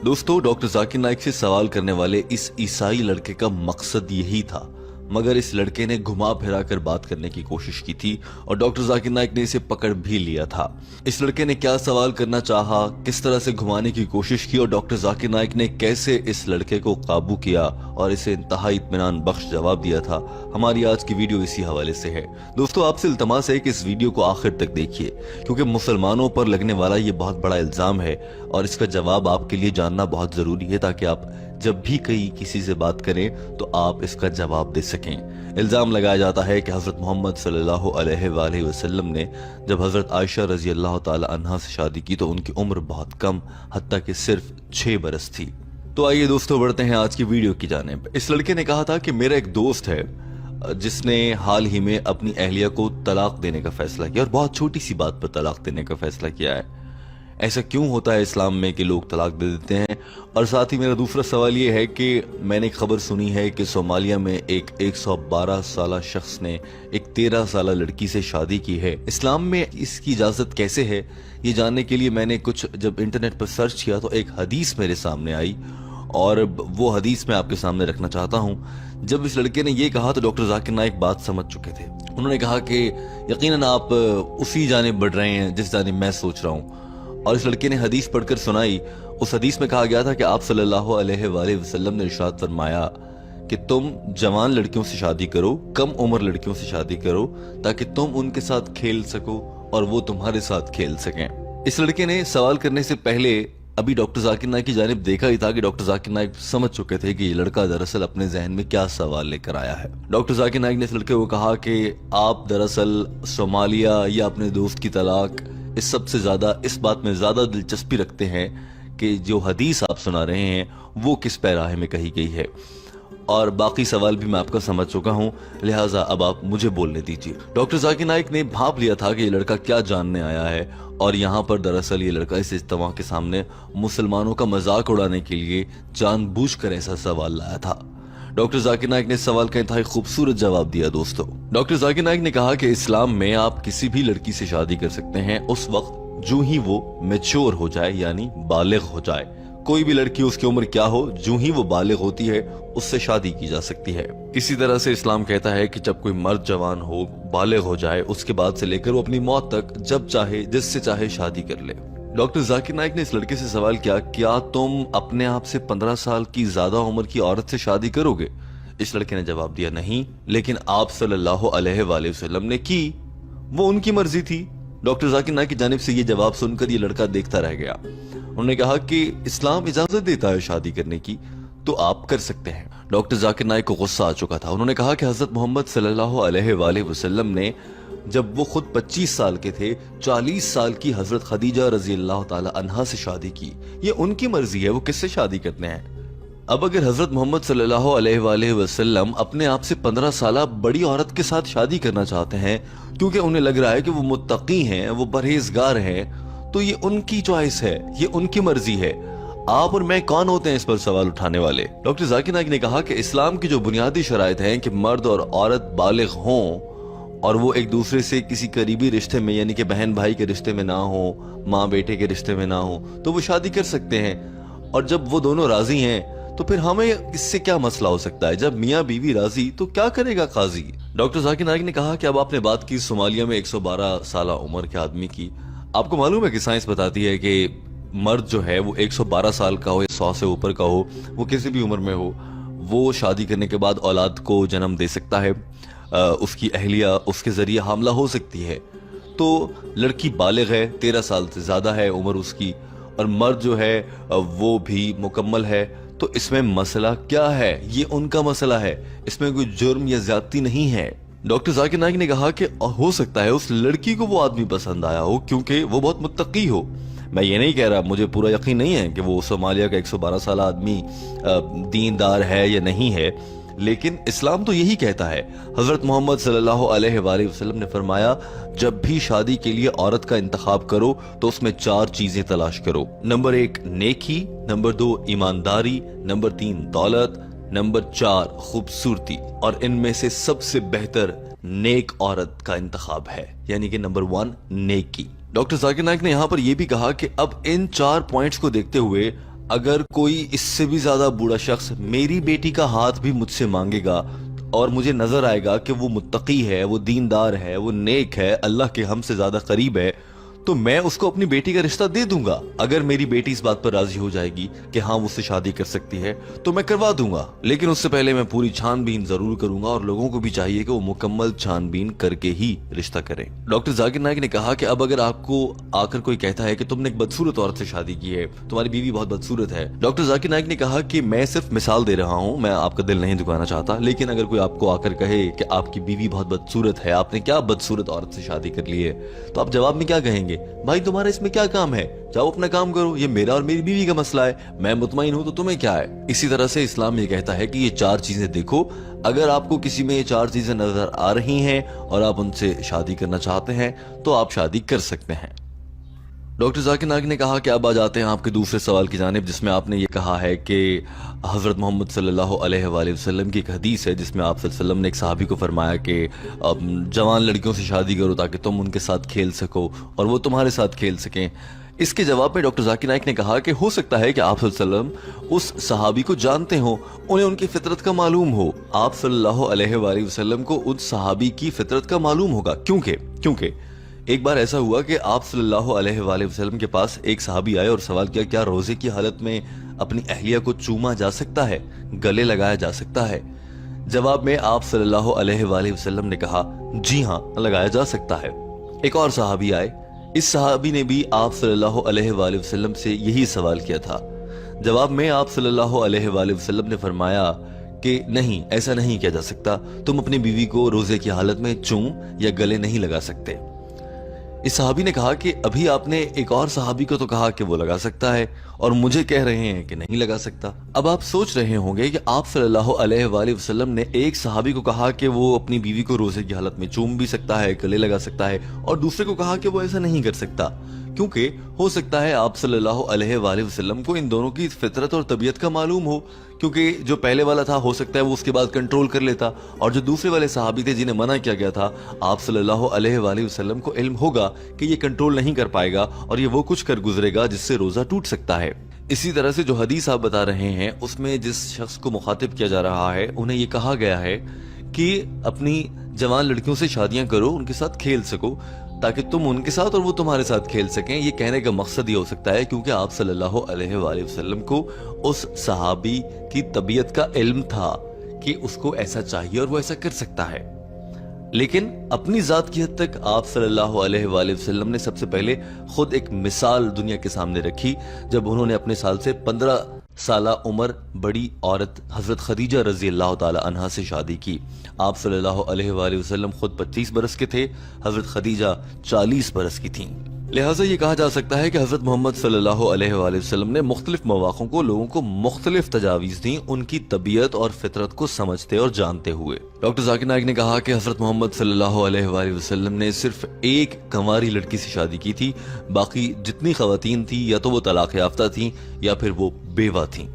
दोस्तों, डॉक्टर जाकिर नाइक से सवाल करने वाले इस ईसाई लड़के का मकसद यही था, मगर इस लड़के ने घुमा फिरा कर बात करने की कोशिश की थी और डॉक्टर जाकिर नाइक ने इसे पकड़ भी लिया था। इस लड़के ने क्या सवाल करना चाहा, किस तरह से घुमाने की कोशिश की और डॉक्टर जाकिर नाइक ने कैसे इस लड़के को काबू किया और इसे इंतहाई इत्मीनान बख्श जवाब दिया था, हमारी आज की वीडियो इसी हवाले से है। दोस्तों, आपसे इल्तमास है कि इस वीडियो को आखिर तक देखिए, क्योंकि मुसलमानों पर लगने वाला ये बहुत बड़ा इल्जाम है और इसका जवाब आपके लिए जानना बहुत जरूरी है, ताकि आप जब भी कहीं किसी से बात करें तो आप इसका जवाब दे सकें। इल्जाम लगाया जाता है कि हजरत मोहम्मद सल्लल्लाहु अलैहि वसल्लम ने जब हजरत आयशा रजी अल्लाह ताला अन्हा से शादी की तो उनकी उम्र बहुत कम, हत्ता कि सिर्फ 6 बरस थी। तो आइए दोस्तों, बढ़ते हैं आज की वीडियो की जानिब। इस लड़के ने कहा था कि मेरा एक दोस्त है जिसने हाल ही में अपनी अहलिया को तलाक देने का फैसला किया, और बहुत छोटी सी बात पर तलाक देने का फैसला किया है। ऐसा क्यों होता है इस्लाम में कि लोग तलाक दे देते हैं? और साथ ही मेरा दूसरा सवाल ये है कि मैंने खबर सुनी है कि सोमालिया में एक 112 साल शख्स ने एक 13 साल लड़की से शादी की है। इस्लाम में इसकी इजाज़त कैसे है, ये जानने के लिए मैंने कुछ जब इंटरनेट पर सर्च किया तो एक हदीस मेरे सामने आई, और वो हदीस मैं आपके सामने रखना चाहता हूँ। जब इस लड़के ने ये कहा तो डॉक्टर जाकिर नाइक बात समझ चुके थे। उन्होंने कहा कि यकीनन आप उसी जानिब बढ़ रहे हैं जिस जानिब मैं सोच रहा हूँ। और इस लड़के ने हदीस पढ़कर सुनाई। उस हदीस में कहा गया था कि आप सल्लल्लाहु अलैहि वसल्लम ने इरशाद फरमाया कि तुम जवान लड़कियों से शादी करो, कम उम्र लड़कियों से शादी करो, ताकि तुम उनके साथ खेल सको और वो तुम्हारे साथ खेल सकें। इस लड़के ने सवाल करने से पहले अभी डॉक्टर जाकिर नाइक की जानिब देखा ही था कि डॉक्टर जाकिर नाइक समझ चुके थे कि ये लड़का दरअसल अपने जहन में क्या सवाल लेकर आया है। डॉक्टर जाकिर नाइक ने इस लड़के को कहा कि आप दरअसल सोमालिया या अपने दोस्त की तलाक, इस सबसे ज्यादा इस बात में ज्यादा दिलचस्पी रखते हैं कि जो हदीस आप सुना रहे हैं वो किस पैराहे में कही गई है, और बाकी सवाल भी मैं आपका समझ चुका हूं, लिहाजा अब आप मुझे बोलने दीजिए। डॉक्टर जाकिर नाइक ने भांप लिया था कि ये लड़का क्या जानने आया है, और यहाँ पर दरअसल ये लड़का इस इज्तिमा के सामने मुसलमानों का मजाक उड़ाने के लिए जानबूझकर ऐसा सवाल लाया था। डॉक्टर जाकिर नाइक ने सवाल का इंतहाई खूबसूरत जवाब दिया। दोस्तों, डॉक्टर जाकिर नाइक ने कहा कि इस्लाम में आप किसी भी लड़की से शादी कर सकते हैं उस वक्त जो ही वो मैच्योर हो जाए, यानी बालिग हो जाए। कोई भी लड़की, उसकी उम्र क्या हो, जो ही वो बालिग होती है उससे शादी की जा सकती है। इसी तरह से इस्लाम कहता है कि जब कोई मर्द जवान हो, बालिग हो जाए, उसके बाद से लेकर वो अपनी मौत तक जब चाहे जिससे चाहे शादी कर ले। डॉक्टर जाकिर नाइक ने इस लड़के से सवाल किया, क्या तुम अपने आप से 15 साल की ज्यादा उम्र की औरत से शादी करोगे? इस लड़के ने जवाब दिया, नहीं, लेकिन आप सल्लल्लाहु अलैहि वसल्लम ने की, वो उनकी मर्जी थी। डॉक्टर जाकिर नाइक की जानिब से ये जवाब सुनकर ये लड़का देखता रह गया। उन्होंने कहा कि इस्लाम इजाजत देता है शादी करने की, तो आप कर सकते हैं। डॉक्टर जाकिर नाइक को गुस्सा आ चुका था। उन्होंने कहा कि हजरत मोहम्मद सल्लल्लाहु अलैहि वसल्लम ने जब वो खुद 25 साल के थे, 40 साल की हजरत खदीजा रजी अल्लाह ताला अन्हा से शादी की। ये उनकी मर्जी है, वो किससे शादी करते हैं। अब अगर हजरत मोहम्मद सल्लल्लाहु अलैहि वसल्लम अपने आप से 15 साल बड़ी औरत के साथ शादी करना चाहते हैं क्योंकि उन्हें लग रहा है कि वो मुत्तकी हैं, वो परहेजगार हैं, तो ये उनकी चॉइस है, ये उनकी मर्जी है। आप और मैं कौन होते हैं इस पर सवाल उठाने वाले? डॉक्टर जाकिर नाइक ने कहा कि इस्लाम की जो बुनियादी शराइत हैं कि मर्द और औरत बालिग हों और वो एक दूसरे से किसी करीबी रिश्ते में, यानी कि बहन भाई के रिश्ते में ना हो, माँ बेटे के रिश्ते में ना हो, तो वो शादी कर सकते हैं। और जब वो दोनों राजी हैं तो फिर हमें इससे क्या मसला हो सकता है? जब मियाँ बीवी राजी तो क्या करेगा काजी? डॉक्टर जाकिर नाइक ने कहा कि अब आपने बात की सोमालिया में 112 साल उम्र के आदमी की। आपको मालूम है कि साइंस बताती है कि मर्द जो है वो 112 साल का हो या 100 से ऊपर का हो, वो किसी भी उम्र में हो, वो शादी करने के बाद औलाद को जन्म दे सकता है। उसकी अहलिया उसके जरिए हामला हो सकती है। तो लड़की बालिग है, 13 साल से ज्यादा है उम्र उसकी, और मर्द जो है वो भी मुकम्मल है। तो इसमें मसला क्या है? ये उनका मसला है, इसमें कोई जुर्म या ज्यादती नहीं है। डॉक्टर जाकिर नाइक ने कहा कि हो सकता है उस लड़की को वो आदमी पसंद आया हो क्योंकि वो बहुत मुत्तकी हो। मैं ये नहीं कह रहा, मुझे पूरा यकीन नहीं है कि वो सोमालिया का 112 साल आदमी दीनदार है या नहीं है, लेकिन इस्लाम तो यही कहता है। हजरत मोहम्मद सल्लल्लाहु अलैहि वसल्लम ने फरमाया, जब भी शादी के लिए औरत का इंतखाब करो तो उसमें 4 चीजें तलाश करो। नंबर 1 नेकी, नंबर 2 ईमानदारी, नंबर 3 दौलत, नंबर 4 खूबसूरती, और इनमें से सबसे बेहतर नेक औरत का इंतखाब है, यानी कि नंबर 1 नेकी। डॉक्टर जाकिर नाइक ने यहाँ पर यह भी कहा कि अब इन 4 पॉइंट्स को देखते हुए اگر کوئی اس سے بھی زیادہ برا شخص میری بیٹی کا ہاتھ بھی مجھ سے مانگے گا اور مجھے نظر آئے گا کہ وہ متقی ہے، وہ دیندار ہے، وہ نیک ہے، اللہ کے ہم سے زیادہ قریب ہے، تو میں اس کو اپنی بیٹی کا رشتہ دے دوں گا۔ اگر میری بیٹی اس بات پر راضی ہو جائے گی کہ ہاں وہ اس سے شادی کر سکتی ہے تو میں کروا دوں گا، لیکن اس سے پہلے میں پوری چھان بین ضرور کروں گا، اور لوگوں کو بھی چاہیے کہ وہ مکمل چھان بین کر کے ہی رشتہ کریں۔ ڈاکٹر ذاکر نائک نے کہا کہ اب اگر آپ کو آ کر کوئی کہتا ہے کہ تم نے ایک بدصورت عورت سے شادی کی ہے، تمہاری بیوی بہت بدصورت ہے، ڈاکٹر ذاکر نائک نے کہا کہ میں صرف مثال دے رہا ہوں، میں آپ کا دل نہیں دکھانا چاہتا، لیکن اگر کوئی آپ کو آ کر کہے کہ آپ کی بیوی بہت بدصورت ہے، آپ نے کیا بدصورت عورت سے شادی کر لی ہے، تو آپ جواب میں کیا کہیں گے؟ بھائی تمہارا اس میں کیا کام ہے؟ جاؤ اپنا کام کرو، یہ میرا اور میری بیوی کا مسئلہ ہے، میں مطمئن ہوں تو تمہیں کیا ہے؟ اسی طرح سے اسلام یہ کہتا ہے کہ یہ 4 چیزیں دیکھو، اگر آپ کو کسی میں یہ 4 چیزیں نظر آ رہی ہیں اور آپ ان سے شادی کرنا چاہتے ہیں تو آپ شادی کر سکتے ہیں۔ ڈاکٹر ذاکر نائک نے کہا کہ اب آ جاتے ہیں آپ کے دوسرے سوال کی جانب، جس میں آپ نے یہ کہا ہے کہ حضرت محمد صلی اللہ علیہ وآلہ وسلم کی ایک حدیث ہے جس میں آپ صلی اللہ علیہ وسلم نے ایک صحابی کو فرمایا کہ جوان لڑکیوں سے شادی کرو تاکہ تم ان کے ساتھ کھیل سکو اور وہ تمہارے ساتھ کھیل سکیں۔ اس کے جواب میں ڈاکٹر ذاکر نائک نے کہا کہ ہو سکتا ہے کہ آپ صلی اللہ علیہ وسلم اس صحابی کو جانتے ہوں، انہیں ان کی فطرت کا معلوم ہو، آپ صلی اللہ علیہ وآلہ وسلم کو اس صحابی کی فطرت کا معلوم ہوگا، کیونکہ ایک بار ایسا ہوا کہ آپ صلی اللہ علیہ وآلہ وسلم کے پاس ایک صحابی آئے اور سوال کیا، کیا روزے کی حالت میں اپنی اہلیہ کو چوما جا سکتا ہے، گلے لگایا جا سکتا ہے؟ جواب میں آپ صلی اللہ علیہ وآلہ وسلم نے کہا جی ہاں لگایا جا سکتا ہے۔ ایک اور صحابی آئے، اس صحابی نے بھی آپ صلی اللہ علیہ وآلہ وسلم سے یہی سوال کیا تھا۔ جواب میں آپ صلی اللہ علیہ وآلہ وسلم نے فرمایا کہ نہیں، ایسا نہیں کیا جا سکتا، تم اپنی بیوی کو روزے کی حالت میں چوم یا گلے نہیں لگا سکتے۔ اس صحابی نے کہا کہ ابھی آپ نے ایک اور صحابی کو تو کہا کہ وہ لگا سکتا ہے اور مجھے کہہ رہے ہیں کہ نہیں لگا سکتا۔ اب آپ سوچ رہے ہوں گے کہ آپ صلی اللہ علیہ وآلہ وسلم نے ایک صحابی کو کہا کہ وہ اپنی بیوی کو روزے کی حالت میں چوم بھی سکتا ہے، گلے لگا سکتا ہے، اور دوسرے کو کہا کہ وہ ایسا نہیں کر سکتا، کیونکہ ہو سکتا ہے آپ صلی اللہ علیہ وآلہ وسلم کو ان دونوں کی فطرت اور طبیعت کا معلوم ہو، کیونکہ جو پہلے والا تھا ہو سکتا ہے وہ اس کے بعد کنٹرول کر لیتا، اور جو دوسرے والے صحابی تھے جنہیں منع کیا گیا تھا، آپ صلی اللہ علیہ وآلہ وسلم کو علم ہوگا کہ یہ کنٹرول نہیں کر پائے گا اور یہ وہ کچھ کر گزرے گا جس سے روزہ ٹوٹ سکتا ہے۔ اسی طرح سے جو حدیث آپ بتا رہے ہیں اس میں جس شخص کو مخاطب کیا جا رہا ہے انہیں یہ کہا گیا ہے کہ اپنی جوان لڑکیوں سے شادیاں کرو، ان کے ساتھ کھیل سکو تاکہ تم ان کے ساتھ اور وہ تمہارے ساتھ کھیل سکیں۔ یہ کہنے کا مقصد یہ ہو سکتا ہے کیونکہ آپ صلی اللہ علیہ وآلہ وسلم کو اس صحابی کی طبیعت کا علم تھا کہ اس کو ایسا چاہیے اور وہ ایسا کر سکتا ہے، لیکن اپنی ذات کی حد تک آپ صلی اللہ علیہ وآلہ وسلم نے سب سے پہلے خود ایک مثال دنیا کے سامنے رکھی جب انہوں نے اپنے سال سے 15 سالہ عمر بڑی عورت حضرت خدیجہ رضی اللہ تعالی عنہا سے شادی کی۔ آپ صلی اللہ علیہ وآلہ وسلم خود 25 برس کے تھے، حضرت خدیجہ 40 برس کی تھیں، لہٰذا یہ کہا جا سکتا ہے کہ حضرت محمد صلی اللہ علیہ وآلہ وسلم نے مختلف مواقع کو لوگوں کو مختلف تجاویز دیں ان کی طبیعت اور فطرت کو سمجھتے اور جانتے ہوئے۔ ڈاکٹر ذاکر نائک نے کہا کہ حضرت محمد صلی اللہ علیہ وآلہ وسلم نے صرف ایک کنواری لڑکی سے شادی کی تھی، باقی جتنی خواتین تھیں یا تو وہ طلاق یافتہ تھیں یا پھر وہ بیوہ تھیں۔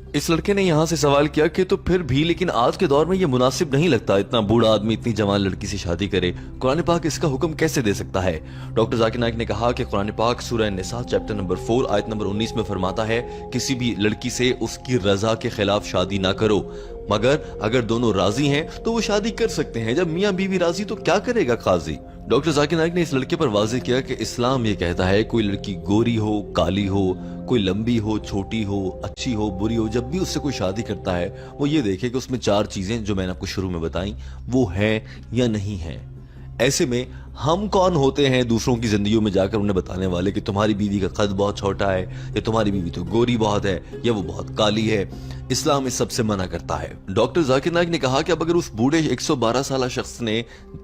اس لڑکے نے یہاں سے سوال کیا کہ تو پھر بھی لیکن آج کے دور میں یہ مناسب نہیں لگتا اتنا بوڑھا آدمی اتنی جوان لڑکی سے شادی کرے، قرآن پاک اس کا حکم کیسے دے سکتا ہے؟ ڈاکٹر ذاکر نائک نے کہا کہ قرآن پاک سورہ نساء چیپٹر نمبر 4 آیت نمبر 19 میں فرماتا ہے کسی بھی لڑکی سے اس کی رضا کے خلاف شادی نہ کرو، مگر اگر دونوں راضی ہیں تو وہ شادی کر سکتے ہیں، جب میاں بیوی راضی تو کیا کرے گا قاضی؟ ڈاکٹر ذاکر نائک نے اس لڑکے پر واضح کیا کہ اسلام یہ کہتا ہے کوئی لڑکی گوری ہو، کالی ہو، کوئی لمبی ہو، چھوٹی ہو، اچھی ہو، بری ہو، جب بھی اس سے کوئی شادی کرتا ہے وہ یہ دیکھے کہ اس میں 4 چیزیں جو میں نے آپ کو شروع میں بتائیں وہ ہیں یا نہیں ہیں۔ ایسے میں ہم کون ہوتے ہیں دوسروں کی زندگیوں میں جا کر انہیں بتانے والے کہ تمہاری بیوی کا قد بہت چھوٹا ہے یا تمہاری بیوی تو گوری بہت ہے یا وہ بہت کالی ہے؟ اسلام اس سب سے منع کرتا ہے۔ ڈاکٹر ذاکر نائک نے کہا کہ اب اگر اس بوڑھے 112 سالہ شخص نے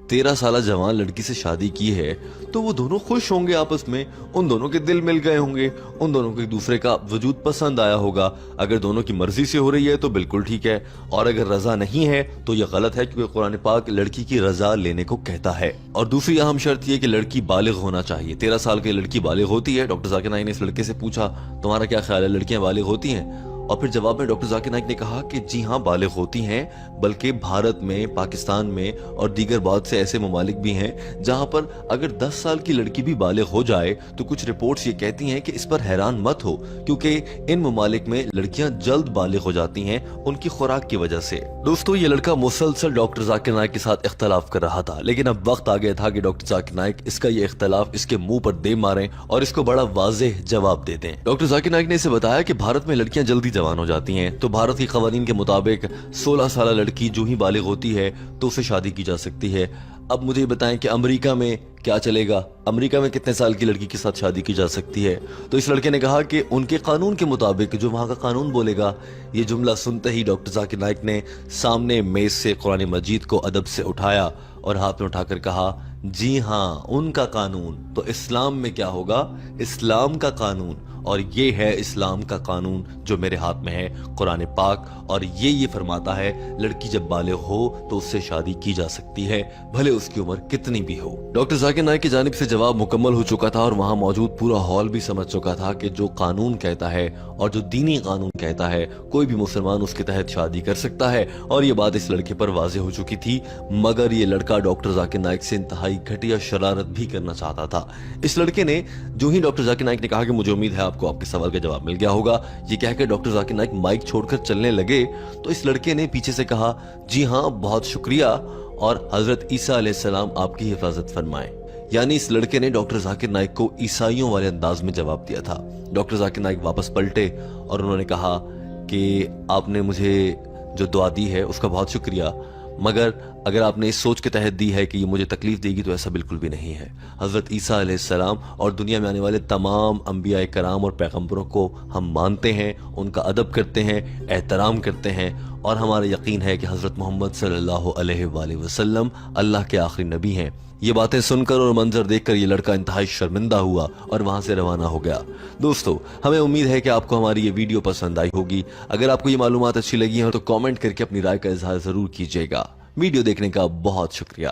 13 سالہ جوان لڑکی سے شادی کی ہے تو وہ دونوں خوش ہوں گے آپس میں، ان دونوں کے دل مل گئے ہوں گے، ان دونوں کو ایک دوسرے کا وجود پسند آیا ہوگا۔ اگر دونوں کی مرضی سے ہو رہی ہے تو بالکل ٹھیک ہے، اور اگر رضا نہیں ہے تو یہ غلط ہے کیونکہ قرآن پاک لڑکی کی رضا لینے کو کہتا ہے۔ اور دوسری اہم شرط یہ کہ لڑکی بالغ ہونا چاہیے۔ 13 سال کی لڑکی بالغ ہوتی ہے۔ ڈاکٹر ذاکر نائک نے اس لڑکے سے پوچھا تمہارا کیا خیال ہے لڑکیاں بالغ ہوتی ہیں؟ और फिर जवाब में डॉक्टर जाकिर नाइक ने कहा कि जी हाँ, बालिग होती हैं, बल्कि भारत में, पाकिस्तान में और दीगर बहुत से ऐसे ममालिक भी हैं जहां पर अगर 10 साल की लड़की भी बालिग हो जाए तो कुछ रिपोर्ट्स ये कहती हैं कि इस पर हैरान मत हो, क्योंकि इन ममालिक में लड़कियां जल्द बालिग हो जाती हैं उनकी खुराक की वजह से। दोस्तों, ये लड़का मुसलसल डॉक्टर जाकिर नाइक के साथ इख्तलाफ कर रहा था, लेकिन अब वक्त आ गया था कि डॉक्टर जाकिर नाइक इसका ये इख्तलाफ इसके मुंह पर दे मारें और इसको बड़ा वाज़ेह जवाब दे दें। डॉक्टर जाकिर नाइक ने इसे बताया कि भारत में लड़कियां जल्दी जवान हो जाती हैं, तो भारत के कवानीन के मुताबिक 16 साल लड़की जो ही बालिग होती है तो उसे शादी की जा सकती है। अब मुझे ये बताएं कि अमेरिका में क्या चलेगा, अमेरिका में कितने साल की लड़की के साथ शादी की जा सकती है? तो इस लड़के ने कहा कि उनके कानून के मुताबिक जो वहाँ का कानून बोलेगा। ये जुमला सुनते ही डॉक्टर जाकिर नाइक ने सामने मेज से कुरान मजीद को अदब से उठाया और हाथ में उठाकर कहा, जी हाँ, उनका कानून। तो इस्लाम में क्या होगा? इस्लाम का कानून, और ये है इस्लाम का कानून जो मेरे हाथ में है, कुरान पाक, और ये फरमाता है लड़की जब बालिग हो तो उससे शादी की जा सकती है, भले उसकी उम्र कितनी भी हो। डॉक्टर जाकिर नाइक की जानिब से जवाब मुकम्मल हो चुका था और वहां मौजूद पूरा हॉल भी समझ चुका था कि जो कानून कहता है और जो दीनी कानून कहता है, कोई भी मुसलमान उसके तहत शादी कर सकता है, और ये बात इस लड़के पर वाज़ेह हो चुकी थी। मगर ये लड़का डॉक्टर जाकिर नाइक से इंतहाई घटिया शरारत भी करना चाहता था। इस लड़के ने जो ही डॉक्टर जाकिर नाइक ने कहा कि मुझे उम्मीद है आपको आपके सवाल का जवाब मिल गया होगा, ये कहकर डॉक्टर जाकिर नाइक माइक छोड़कर चलने लगे तो इस लड़के ने पीछे से कहा, जी हाँ, बहुत शुक्रिया, और हजरत ईसा अलैहिस्सलाम आपकी हिफाजत फरमाएं। यानी इस लड़के ने डॉक्टर जाकिर नाइक को ईसाइयों वाले अंदाज में जवाब दिया था। डॉक्टर जाकिर नाइक वापस पलटे और उन्होंने कहा कि आपने मुझे जो दुआ दी है उसका बहुत शुक्रिया, मगर अगर आपने इस सोच के तहत दी है कि ये मुझे तकलीफ देगी तो ऐसा बिल्कुल भी नहीं है। हज़रत ईसा अलैहिस्सलाम और दुनिया में आने वाले तमाम अंबिया कराम और पैगंबरों को हम मानते हैं, उनका अदब करते हैं, एहतराम करते हैं, और हमारा यकीन है कि हज़रत मोहम्मद सल्लल्लाहु अलैहि वसल्लम अल्लाह के आखिरी नबी हैं। ये बातें सुनकर और मंजर देखकर ये लड़का इंतहाई शर्मिंदा हुआ और वहां से रवाना हो गया। दोस्तों, हमें उम्मीद है कि आपको हमारी ये वीडियो पसंद आई होगी। अगर आपको ये मालूमात अच्छी लगी हो तो कमेंट करके अपनी राय का इजहार जरूर कीजिएगा। वीडियो देखने का बहुत शुक्रिया।